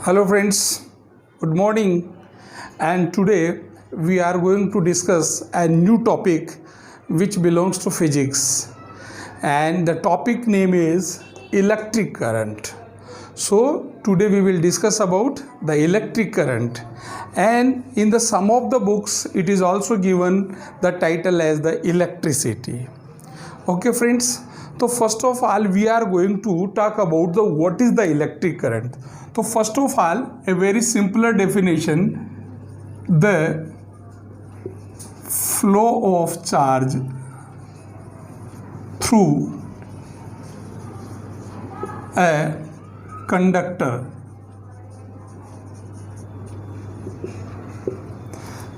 Hello friends, good morning, and today we are going to discuss a new topic which belongs to physics, and the topic name is electric current. So today we will discuss about the electric current, and in the some of the books it is also given the title as the electricity. Okay friends, so first of all we are going to talk about the what is the electric current. So first of all, a very simpler definition, the flow of charge through a conductor.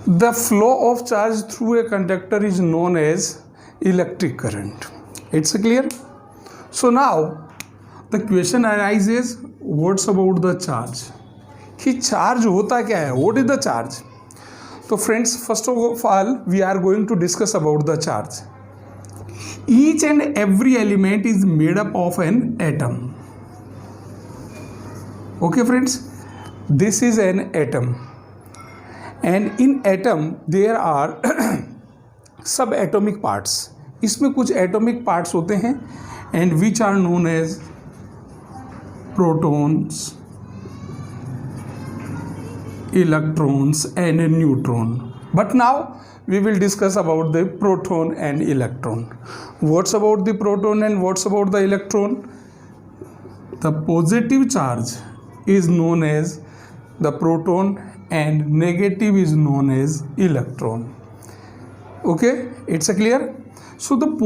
The flow of charge through a conductor is known as electric current. It's clear? So now the question arises, what's about the charge? कि charge होता क्या है? What is the charge? तो friends, first of all we are going to discuss about the charge. Each and every element is made up of an atom. Okay friends, this is an atom, and in atom there are subatomic parts. इसमें कुछ atomic parts होते हैं and which are known as protons, electrons and a neutron. But now we will discuss about the proton and electron. What's about the proton and what's about the electron? The positive charge is known as the proton and negative is known as electron. Okay, it's clear? So the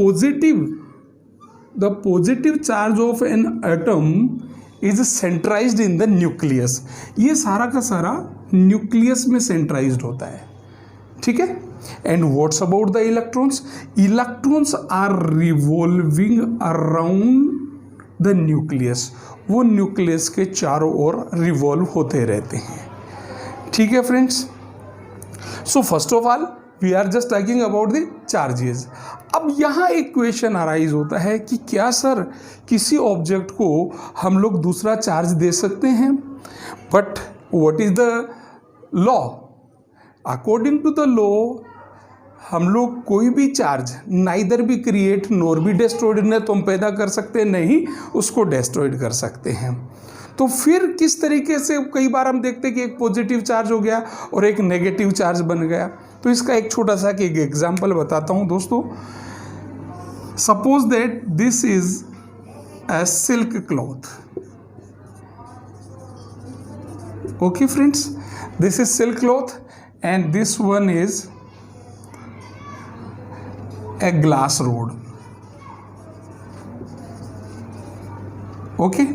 positive charge of an atom is centralized in the nucleus. ये सारा का सारा nucleus में सेंट्राइज्ड होता है, ठीक है. And what's about the electrons? Electrons are revolving around the nucleus. वो न्यूक्लियस के चारों ओर रिवॉल्व होते रहते हैं, ठीक है friends. So first of all we are just talking about the charges. अब यहाँ एक क्वेश्चन अराइज होता है कि क्या सर किसी ऑब्जेक्ट को हम लोग दूसरा चार्ज दे सकते हैं? But what is the law? According to the law हम लोग कोई भी चार्ज नाइदर भी क्रिएट नोर भी डिस्ट्रॉयड, न तो हम पैदा कर सकते हैं नहीं उसको डिस्ट्रॉयड कर सकते हैं. तो फिर किस तरीके से कई बार हम देखते हैं कि एक पॉजिटिव चार्ज हो गया और एक नेगेटिव चार्ज बन गया. तो इसका एक छोटा सा एक एग्जांपल बताता हूं दोस्तों. Suppose that this is a silk cloth. Okay friends, this is silk cloth and this one is a glass rod. Okay,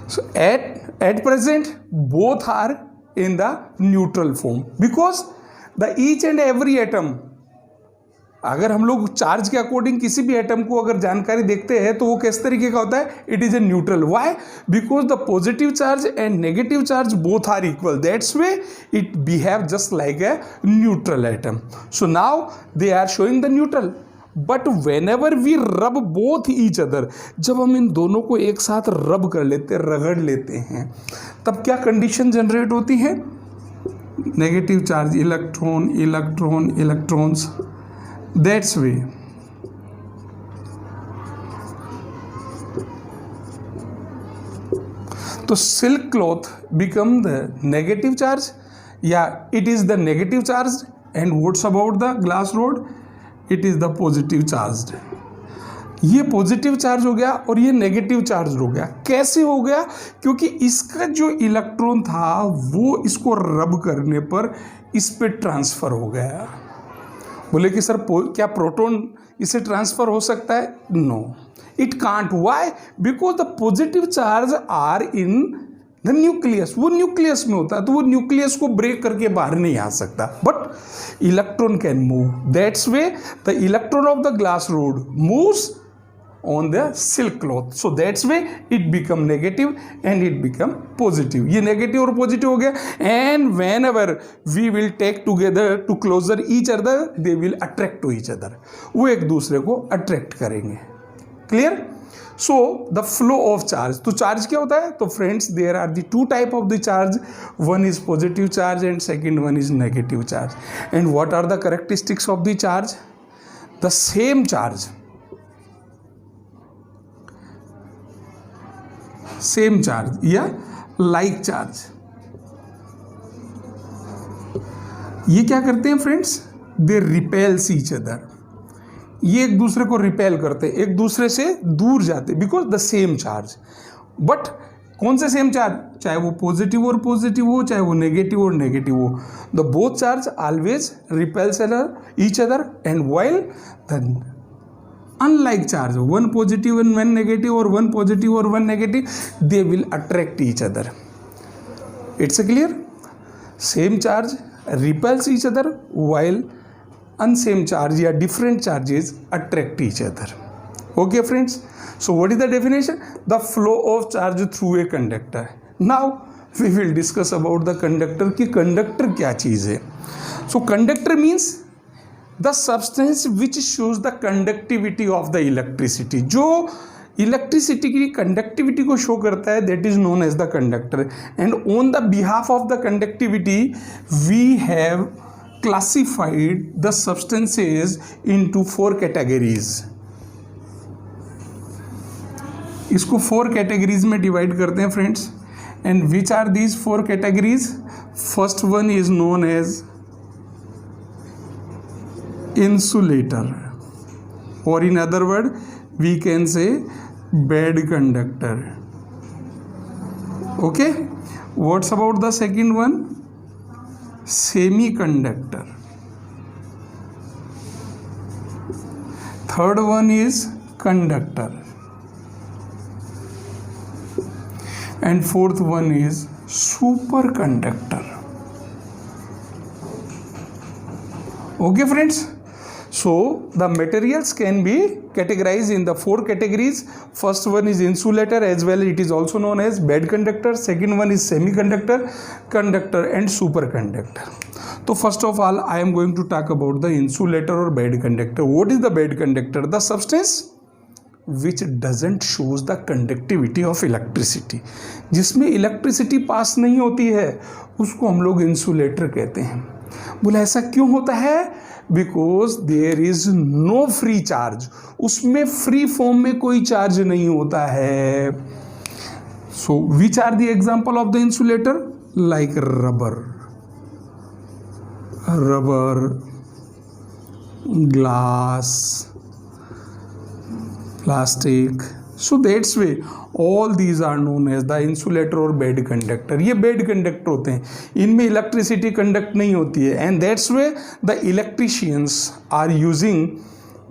so at present both are in the neutral form because the each and every atom, अगर हम लोग charge के according किसी भी atom को अगर जानकारी देखते हैं तो वो किस तरीके का होता है? It is a neutral. Why? Because the positive charge and negative charge both are equal. That's way it behave just like a neutral atom. So now they are showing the neutral. But whenever we rub both each other, जब हम इन दोनों को एक साथ रब कर लेते रगड़ लेते हैं तब क्या कंडीशन जनरेट होती है? Negative charge electron electron electrons. That's way. तो silk cloth become the negative charge. Yeah, it is the negative charged. And what's about the glass rod? It is the positive charged. ये positive charge हो गया और ये negative charge हो गया. कैसे हो गया? क्योंकि इसका जो इलेक्ट्रॉन था वो इसको रब करने पर इस पे ट्रांसफर हो गया. बोले कि सर क्या प्रोटॉन इसे ट्रांसफर हो सकता है? No, it can't. Why? Because the positive charge are in the nucleus. वो न्यूक्लियस में होता है तो वो न्यूक्लियस को ब्रेक करके बाहर नहीं आ सकता. But electron can move. That's why the electron of the glass rod moves on the silk cloth. So that's way it become negative and it become positive. ये negative और positive हो गया. And whenever we will take together to closer each other, they will attract to each other. वो एक दूसरे को attract करेंगे. Clear? So the flow of charge, तो चार्ज क्या होता है? तो friends there are the two type of the charge, one is positive charge and second one is negative charge. And what are the characteristics of the charge? The same charge, same charge या like charge, ये क्या करते हैं friends? They repels each other. ये एक दूसरे को repel करते हैं, एक दूसरे से दूर जाते, because the same charge. But कौन से सेम चार्ज? चाहे वो पॉजिटिव और पॉजिटिव हो, चाहे वो नेगेटिव और नेगेटिव हो, the both charge always repels each other. And while the unlike charge, one positive and one negative or one positive or one negative, they will attract each other. It's clear? Same charge repels each other while unsame charge या different charges attract each other. Okay friends, so what is the definition? The flow of charge through a conductor. Now we will discuss about the conductor कि conductor क्या चीज़ है. So conductor means the substance which shows the conductivity of the electricity. जो electricity की conductivity को show करता है, that is known as the conductor. And on the behalf of the conductivity we have classified the substances into 4 categories. इसको 4 categories में divide करते हैं friends. And which are these 4 categories? First one is known as insulator, or in other word we can say bad conductor. Okay, what's about the second one? Semiconductor. Third one is conductor, and fourth one is superconductor. Okay friends, so the materials can be categorized in the 4 categories. First one is insulator, as well it is also known as bad conductor. Second one is semiconductor, conductor and superconductor. So first of all I am going to talk about the insulator or bad conductor. What is the bad conductor? The substance which doesn't shows the conductivity of electricity. जिसमें electricity pass नहीं होती है उसको हम लोग insulator कहते हैं. बोले ऐसा क्यों होता है? Because there is no free charge, उसमें फ्री फॉर्म में कोई चार्ज नहीं होता है. So which are the example of the insulator? Like rubber, glass, plastic. So that's why all these are known as the insulator और bad conductor. ये bad conductor होते हैं, इनमें इलेक्ट्रिसिटी कंडक्ट नहीं होती है. And that's why the electricians are using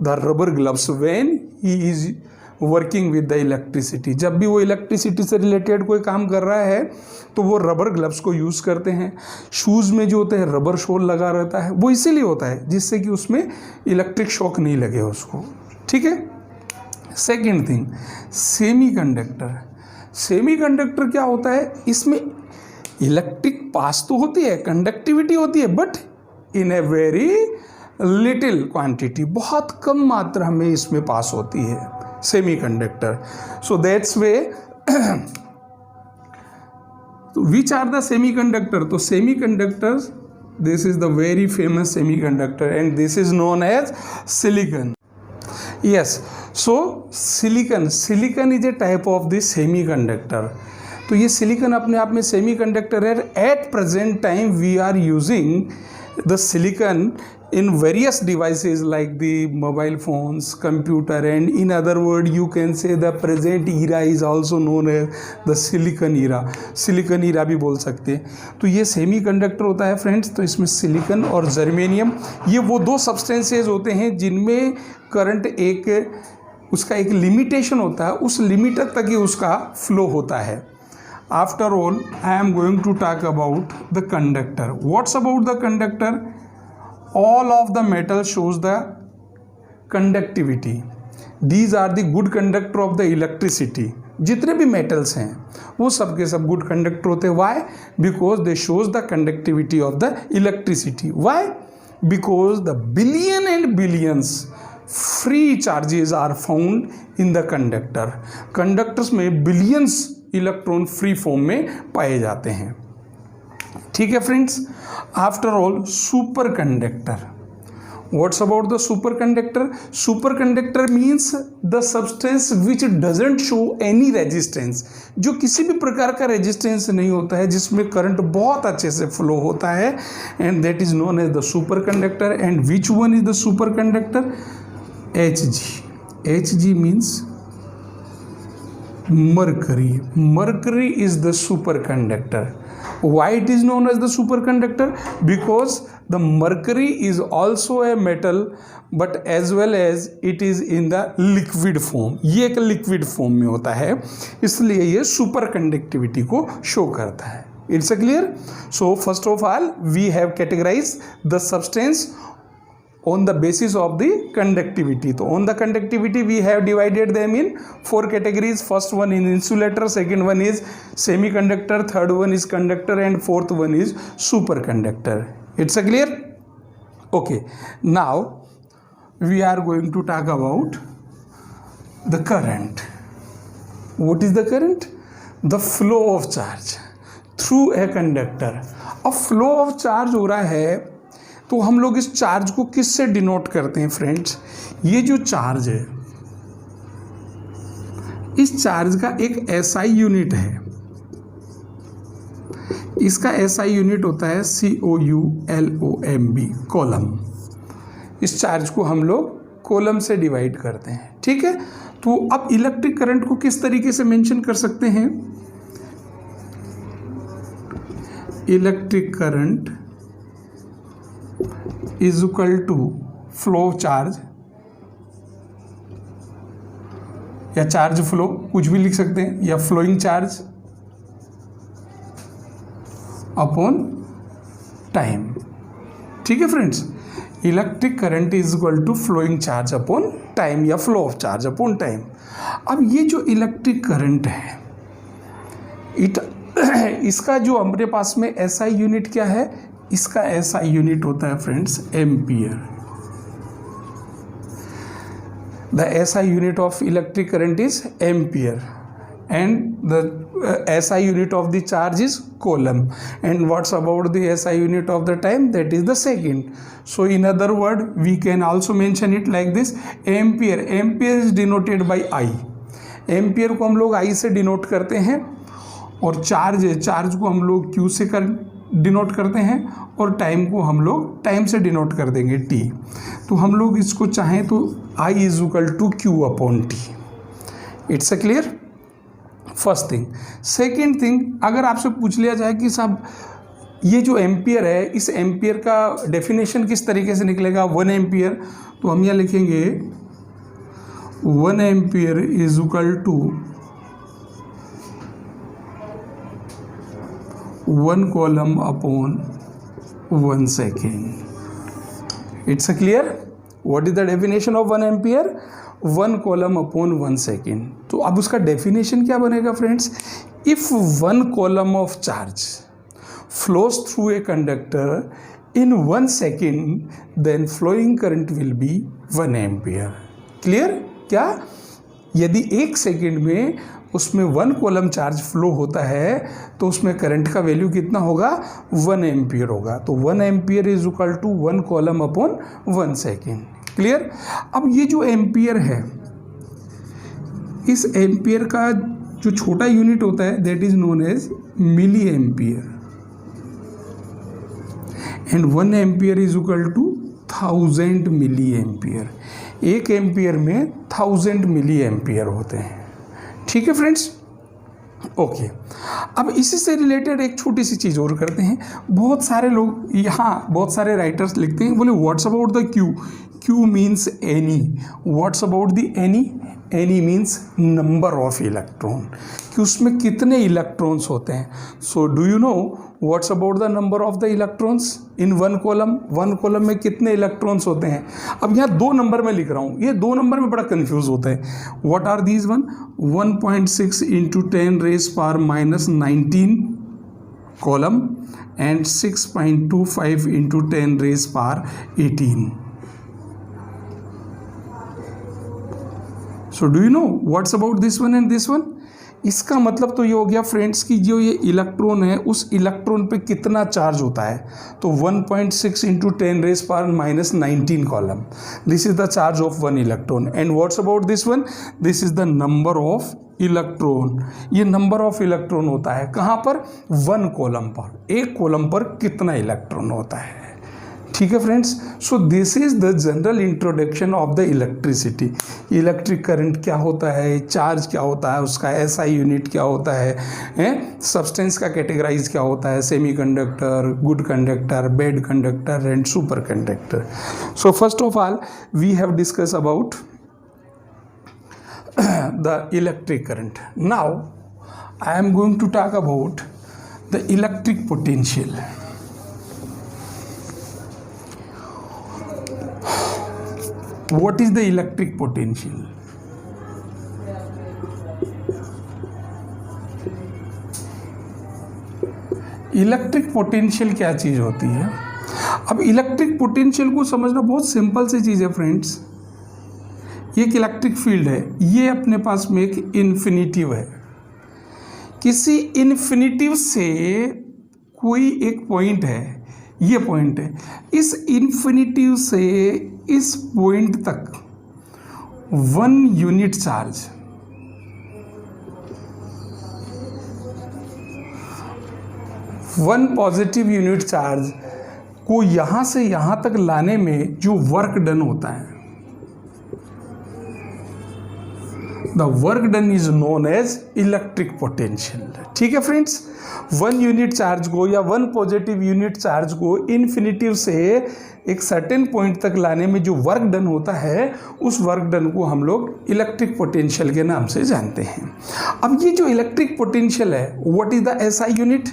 the rubber gloves when he is working with the electricity. जब भी वो इलेक्ट्रिसिटी से रिलेटेड कोई काम कर रहा है तो वो रबर ग्लव्स को यूज़ करते हैं. शूज़ में जो होते हैं रबर शोल लगा रहता है, वो इसीलिए होता है जिससे कि उसमें इलेक्ट्रिक शॉक नहीं लगे उसको. ठीक है. Second thing, semiconductor. सेमीकंडक्टर क्या होता है? इसमें इलेक्ट्रिक पास तो होती है, कंडक्टिविटी होती है, but in a very little quantity, बहुत कम मात्रा में इसमें पास होती है semiconductor. So that's why which are the semiconductor? तो semiconductors, this is the very famous semiconductor and this is known as silicon. Yes, so silicon is a type of the semiconductor. तो ये silicon अपने आप में semiconductor है. At present time we are using the silicon in various devices like the mobile phones, computer, and in other word you can say the present era is also known as the silicon era. silicon era भी बोल सकते हैं. तो ये semiconductor होता है friends. तो इसमें silicon और जर्मेनियम, ये वो 2 सब्सटेंसेज होते हैं जिनमें करंट उसका एक लिमिटेशन होता है, उस लिमिट तक ही उसका फ्लो होता है. After all I am going to talk about the conductor. What's about the conductor? all of the metal shows the conductivity. These are the good conductor of the electricity. जितने भी metals हैं वो सब के सब good conductor होते हैं. Why? Because they shows the conductivity of the electricity. Why? Because the billion and billions free charges are found in the conductor. Conductors में बिलियंस इलेक्ट्रॉन फ्री फॉर्म में पाए जाते हैं। ठीक है friends. After all super conductor, what's about the super conductor? Super conductor means the substance which doesn't show any resistance, जो किसी भी प्रकार का रेजिस्टेंस नहीं होता है, जिसमें करंट बहुत अच्छे से फ्लो होता है, and that is known as the super conductor. And which one is the super conductor? Hg. Hg means mercury. Mercury is the superconductor. Why it is known as the superconductor? Because the mercury is also a metal, but as well as it is in the liquid form. ये एक liquid form में होता है, इसलिए ये super conductivity को show करता है। It's a clear? So first of all, we have categorized the substance on the basis of the conductivity. So on the conductivity we have divided them in 4 categories. First one is insulator, second one is semiconductor, third one is conductor, and fourth one is superconductor. It's a clear? Okay, now we are going to talk about the current. What is the current? The flow of charge through a conductor. अब flow of charge हो रहा है, तो हम लोग इस charge को किस से डिनोट करते हैं फ्रेंड्स? ये जो चार्ज है, इस चार्ज का एक SI यूनिट है, इसका SI यूनिट होता है COULOMB, कॉलम। इस चार्ज को हम लोग कॉलम से डिवाइड करते हैं। ठीक है। तो अब इलेक्ट्रिक करंट को किस तरीके से मेंशन कर सकते हैं? Electric current is equal to flow charge या चार्ज फ्लो, कुछ भी लिख सकते हैं, या फ्लोइंग चार्ज अपॉन टाइम। ठीक है friends. Electric current is equal to flowing charge upon time या flow of charge upon time. अब ये जो इलेक्ट्रिक करंट है, इसका जो हमारे पास में SI यूनिट क्या है? इसका SI यूनिट होता है friends ampere. The SI unit of electric current is ampere, and the SI unit of the charge is coulomb, and what's about the SI unit of the time? That is the second. So in other word we can also mention it like this, ampere. Ampere is denoted by I. Ampere को हम लोग I से denote करते हैं, और charge को हम लोग Q से डिनोट करते हैं, और टाइम को हम लोग टाइम से डिनोट कर देंगे T। तो हम लोग इसको चाहें तो I is equal to Q upon T। It's a clear? First thing. Second thing, अगर आपसे पूछ लिया जाए कि साहब ये जो एम्पियर है, इस एम्पियर का डेफिनेशन किस तरीके से निकलेगा? 1 एम्पियर। तो हम यहाँ लिखेंगे 1 ampere is equal to 1 column upon 1 second. It's a clear? What is the definition of 1 ampere? 1 column upon 1 second. तो अब उसका डेफिनेशन क्या बनेगा friends? If 1 column of charge flows through a conductor in 1 second, then flowing current will be 1 ampere. Clear? क्या? यदि 1 second में उसमें 1 coulomb charge flow होता है, तो उसमें करंट का वैल्यू कितना होगा? 1 एम्पियर होगा। तो 1 ampere is equal to 1 coulomb upon 1 second. Clear? अब ये जो एम्पियर है, इस एम्पियर का जो छोटा यूनिट होता है that is known as milli ampere, and 1 ampere is equal to 1000 milli ampere. 1 ampere में 1000 मिली एम्पियर होते हैं। ठीक है फ्रेंड्स? ओके। अब इसी से रिलेटेड एक छोटी सी चीज़ और करते हैं। बहुत सारे लोग यहाँ, बहुत सारे राइटर्स लिखते हैं, बोले what's about the Q? Q means any. What's about the any? Any means number of electron, कि उसमें कितने इलेक्ट्रॉन्स होते हैं। सो do you know what's about the number of the electrons in 1 column? 1 column में कितने इलेक्ट्रॉन्स होते हैं? अब यहाँ 2 नंबर में लिख रहा हूँ, ये 2 नंबर में बड़ा कंफ्यूज होता है। What are these one? 1.6 into 10 raise power minus 19 coulomb, and 6.25 into 10 raise power 18। So do you know what's about this one and this one? इसका मतलब तो ये हो गया फ्रेंड्स कि जो ये इलेक्ट्रॉन है उस इलेक्ट्रॉन पे कितना चार्ज होता है, तो 1.6 into 10⁻⁻19 column, this is the charge of one electron. And what's about this one? This is the number of electron. ये नंबर ऑफ इलेक्ट्रॉन होता है कहाँ पर? वन कॉलम पर, एक कॉलम पर कितना इलेक्ट्रॉन होता है। ठीक है friends, so this is the general introduction of the electricity. Electric current क्या होता है, चार्ज क्या होता है, उसका एसआई यूनिट क्या होता है, सब्सटेंस का कैटेगराइज क्या होता है, semiconductor, good conductor, bad conductor and super conductor. So first of all we have discuss about the electric current. Now I am going to talk about the electric potential. What is the electric potential? Electric potential क्या चीज़ होती है? अब electric potential को समझना बहुत simple सी चीज़ है friends. ये एक इलेक्ट्रिक फील्ड है, ये अपने पास में एक इन्फिनिटिव है। किसी इन्फिनिटिव से कोई एक पॉइंट है, ये पॉइंट है, इस इन्फिनिटिव से इस पॉइंट तक 1 unit charge, 1 positive unit charge को यहाँ से यहाँ तक लाने में जो वर्क डन होता है, the work done is known as electric potential. ठीक है फ्रेंड्स, 1 यूनिट चार्ज को या 1 पॉजिटिव यूनिट चार्ज को इन्फिनिटिव से एक सर्टेन पॉइंट तक लाने में जो वर्क डन होता है, उस वर्क डन को हम लोग इलेक्ट्रिक पोटेंशियल के नाम से जानते हैं। अब ये जो इलेक्ट्रिक पोटेंशियल है, what is the SI unit?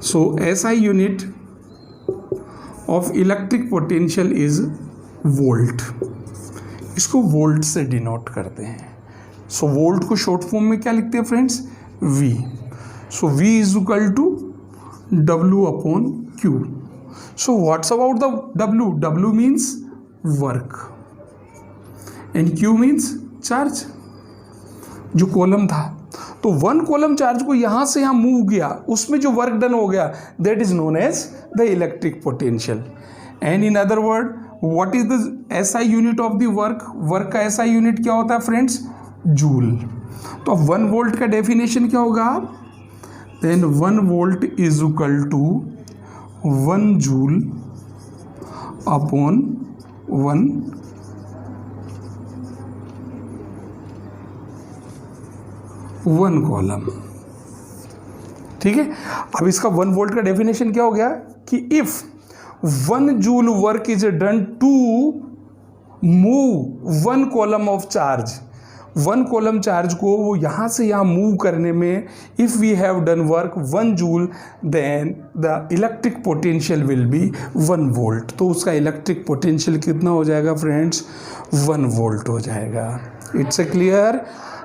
So SI unit of electric potential is volt. इसको वोल्ट से डिनोट करते हैं। सो वोल्ट को शॉर्ट फॉर्म में क्या लिखते हैं friends? V। So V is equal to W/Q। So what's about the W? W means work and Q means charge, जो कॉलम था। तो 1 कॉलम चार्ज को यहाँ से यहाँ मूव किया, उसमें जो वर्क डन हो गया, that is known as the electric potential. And in other word, what is the SI unit of the work? Work का एसआई यूनिट क्या होता है फ्रेंड्स? जूल। तो 1 वोल्ट का डेफिनेशन क्या होगा? Then 1 volt is equal to 1 joule upon 1 coulomb. ठीक है, अब इसका 1 वोल्ट का डेफिनेशन क्या हो गया कि if 1 joule work is done to move 1 coulomb of charge, 1 coulomb charge को वो यहाँ से यहाँ मूव करने में if we have done work 1 joule, then the electric potential will be 1 volt. तो उसका इलेक्ट्रिक पोटेंशियल कितना हो जाएगा फ्रेंड्स? 1 वोल्ट हो जाएगा। It's a clear?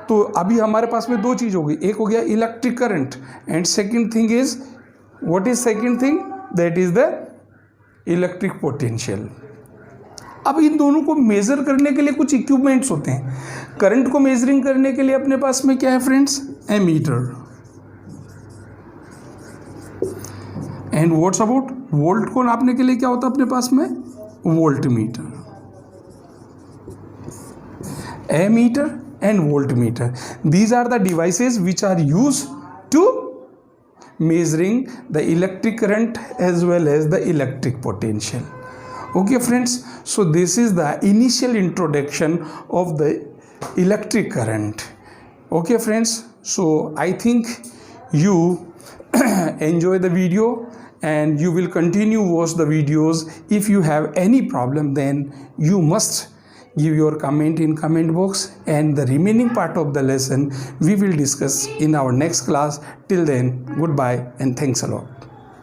तो अभी हमारे पास में 2 चीज़ हो गई, एक हो गया electric current and second thing is, what is second thing? That is the electric potential. अब इन दोनों को मेजर करने के लिए कुछ इक्विपमेंट्स होते हैं। करंट को मेजरिंग करने के लिए अपने पास में क्या है friends? Ammeter. And what's about volt को नापने के लिए क्या होता है अपने पास में? Voltmeter. Ammeter and voltmeter, these are the devices which are used to measuring the electric current as well as the electric potential. Okay friends, so this is the initial introduction of the electric current. Okay friends, so I think you enjoy the video and you will continue watch the videos. If you have any problem, then you must give your comment in comment box, and the remaining part of the lesson we will discuss in our next class. Till then, goodbye and thanks a lot.